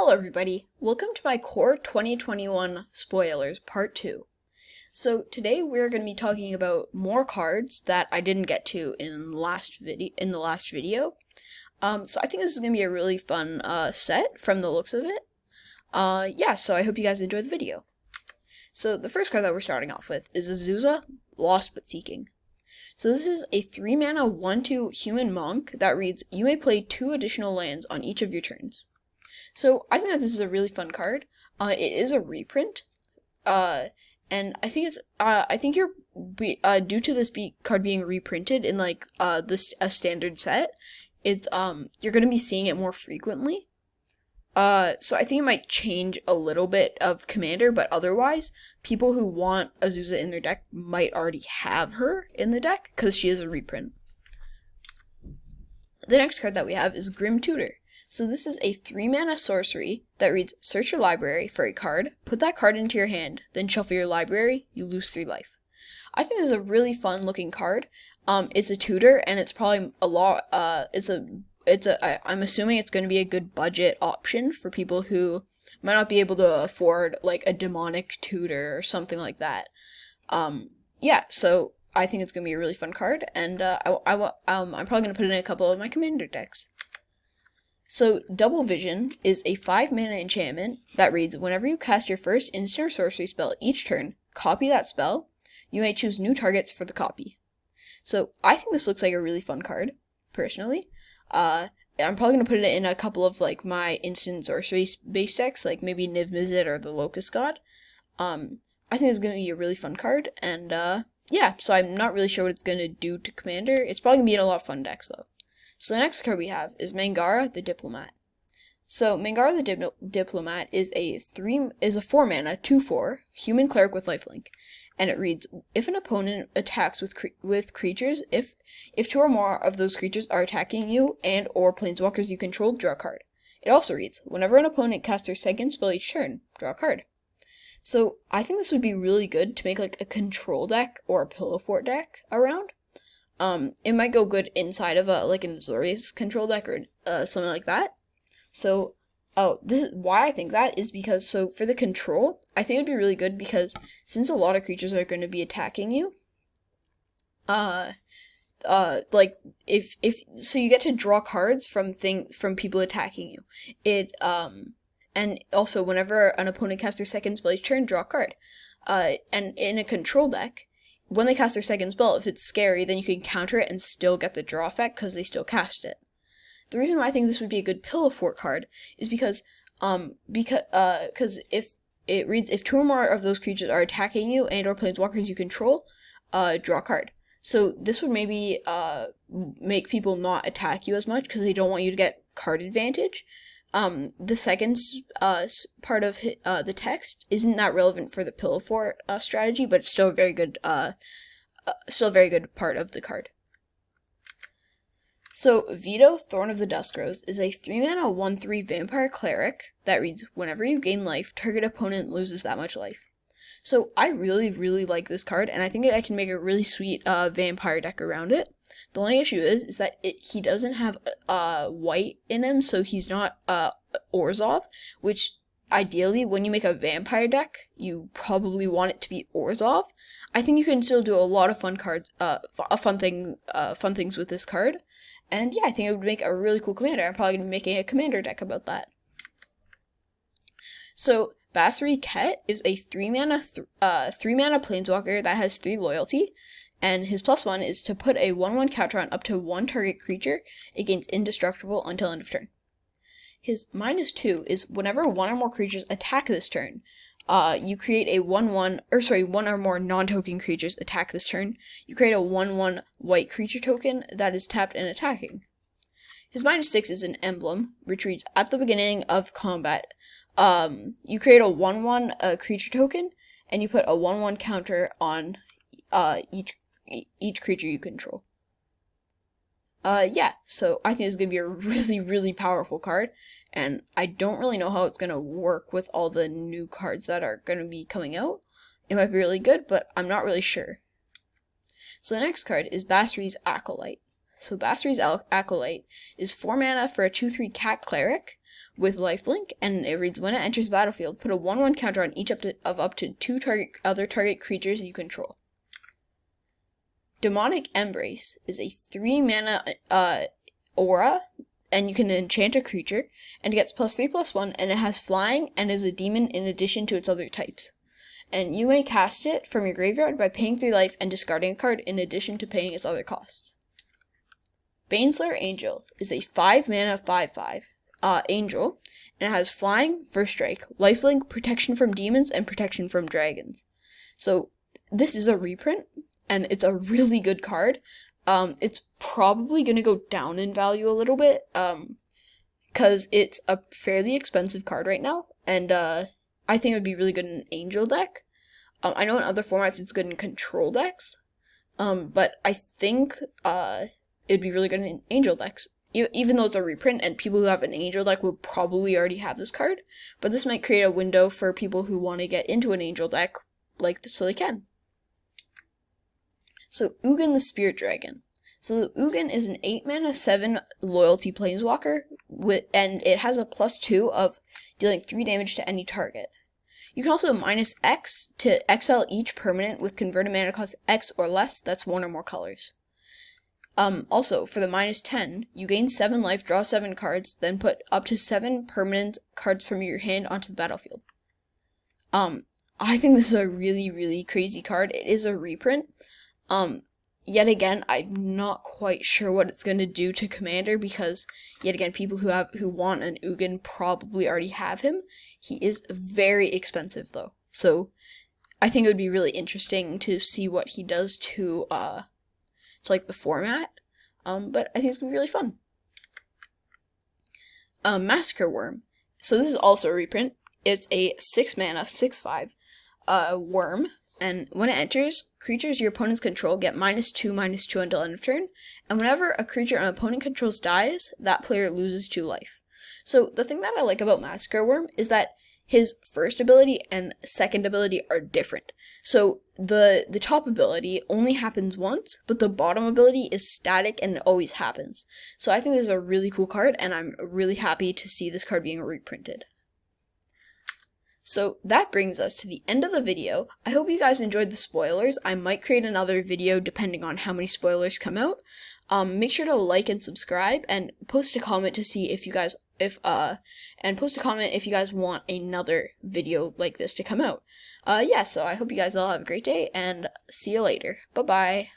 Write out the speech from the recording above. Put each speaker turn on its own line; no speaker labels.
Hello everybody, welcome to my Core 2021 Spoilers Part 2. So today we're going to be talking about more cards that I didn't get to in the last video. So I think this is going to be a really fun set from the looks of it. So I hope you guys enjoy the video. So the first card that we're starting off with is Azusa, Lost but Seeking. So this is a 3-mana 1/2 human monk that reads, you may play 2 additional lands on each of your turns. So I think that this is a really fun card. It is a reprint, and I think it's you're due to this card being reprinted in like a standard set. It's you're gonna be seeing it more frequently. So I think it might change a little bit of Commander, but otherwise, people who want Azusa in their deck might already have her in the deck because she is a reprint. The next card that we have is Grim Tutor. So this is a 3-mana sorcery that reads, search your library for a card, put that card into your hand, then shuffle your library, you lose 3 life. I think this is a really fun looking card. It's a tutor, and it's probably a lot, I'm assuming it's going to be a good budget option for people who might not be able to afford like a demonic tutor or something like that. So I think it's going to be a really fun card, and I'm probably going to put it in a couple of my commander decks. So, Double Vision is a 5-mana enchantment that reads, whenever you cast your first instant or sorcery spell each turn, copy that spell. You may choose new targets for the copy. So, I think this looks like a really fun card, personally. I'm probably going to put it in a couple of, like, my instant sorcery base decks, like maybe Niv Mizzet or the Locust God. I think it's going to be a really fun card, and, so I'm not really sure what it's going to do to Commander. It's probably going to be in a lot of fun decks, though. So the next card we have is Mengar the Diplomat. So Mengar the Diplomat is a 4-mana 2/4 human cleric with lifelink, and it reads, if an opponent attacks with creatures, if 2 or more of those creatures are attacking you and or planeswalkers you control, draw a card. It also reads, whenever an opponent casts their second spell each turn, draw a card. So I think this would be really good to make like a control deck or a pillow fort deck around. It might go good inside of an Azorius control deck or something like that. So, this is why I think that is because, so for the control, I think it'd be really good because since a lot of creatures are going to be attacking you, so you get to draw cards from people attacking you. And also whenever an opponent casts their second spell each turn, draw a card. And in a control deck, when they cast their second spell, if it's scary, then you can counter it and still get the draw effect because they still cast it. The reason why I think this would be a good pillow fort card is because if it reads, if 2 or more of those creatures are attacking you and or planeswalkers you control, draw a card. So this would maybe make people not attack you as much because they don't want you to get card advantage. The second part of the text isn't that relevant for the pillow fort strategy, but it's still a very good part of the card. So Vito, Thorn of the Dusk is a 3-mana 1/3 vampire cleric that reads, whenever you gain life, target opponent loses that much life. So I really, really like this card, and I think I can make a really sweet vampire deck around it. The only issue is that he doesn't have white in him, so he's not Orzhov, which ideally when you make a vampire deck, you probably want it to be Orzhov. I think you can still do a lot of fun things with this card, and yeah, I think it would make a really cool commander. I'm probably gonna be making a commander deck about that. So Bassriket is a 3-mana planeswalker that has 3 loyalty. And his +1 is to put a 1/1 counter on up to 1 target creature. It gains indestructible until end of turn. His -2 is whenever 1 or more creatures attack this turn, you create a 1 or more non-token creatures attack this turn. You create a 1/1 white creature token that is tapped and attacking. His -6 is an emblem, which reads, at the beginning of combat, you create a 1/1 creature token, and you put a 1/1 counter on each creature you control. So I think it's going to be a really, really powerful card, and I don't really know how it's going to work with all the new cards that are going to be coming out. It might be really good, but I'm not really sure. So the next card is Bassri's Acolyte. So Bassri's Acolyte is 4 mana for a 2/3 cat cleric with lifelink, and it reads, when it enters the battlefield, put a 1/1 counter on each of up to 2 other target creatures you control. Demonic Embrace is a 3 mana aura, and you can enchant a creature, and it gets +3/+1, and it has flying and is a demon in addition to its other types. And you may cast it from your graveyard by paying 3 life and discarding a card in addition to paying its other costs. Baneslayer Angel is a 5 mana 5/5 angel, and it has flying, first strike, lifelink, protection from demons, and protection from dragons. So this is a reprint, and it's a really good card. It's probably going to go down in value a little bit, because it's a fairly expensive card right now, and I think it would be really good in an angel deck. I know in other formats it's good in control decks, but I think it'd be really good in angel decks, even though it's a reprint, and people who have an angel deck will probably already have this card, but this might create a window for people who want to get into an angel deck like this so they can. So Ugin the Spirit Dragon. So Ugin is an 8 mana 7 loyalty planeswalker, and it has a +2 of dealing 3 damage to any target. You can also -X to exile each permanent with converted mana cost X or less that's 1 or more colors. Also, for the -10, you gain 7 life, draw 7 cards, then put up to 7 permanent cards from your hand onto the battlefield. I think this is a really, really crazy card. It is a reprint. Yet again, I'm not quite sure what it's going to do to Commander, because yet again, people who want an Ugin probably already have him. He is very expensive though, so I think it would be really interesting to see what he does to like the format. But I think it's gonna be really fun. Massacreworm. So this is also a reprint. It's a 6 mana 6/5 worm. And when it enters, creatures your opponents control get -2/-2 until end of turn. And whenever a creature an opponent controls dies, that player loses 2 life. So the thing that I like about Massacreworm is that his first ability and second ability are different. So the top ability only happens once, but the bottom ability is static and it always happens. So I think this is a really cool card, and I'm really happy to see this card being reprinted. So that brings us to the end of the video. I hope you guys enjoyed the spoilers. I might create another video depending on how many spoilers come out. Make sure to like and subscribe, and post a comment to see if you guys want another video like this to come out. So I hope you guys all have a great day, and see you later. Bye bye.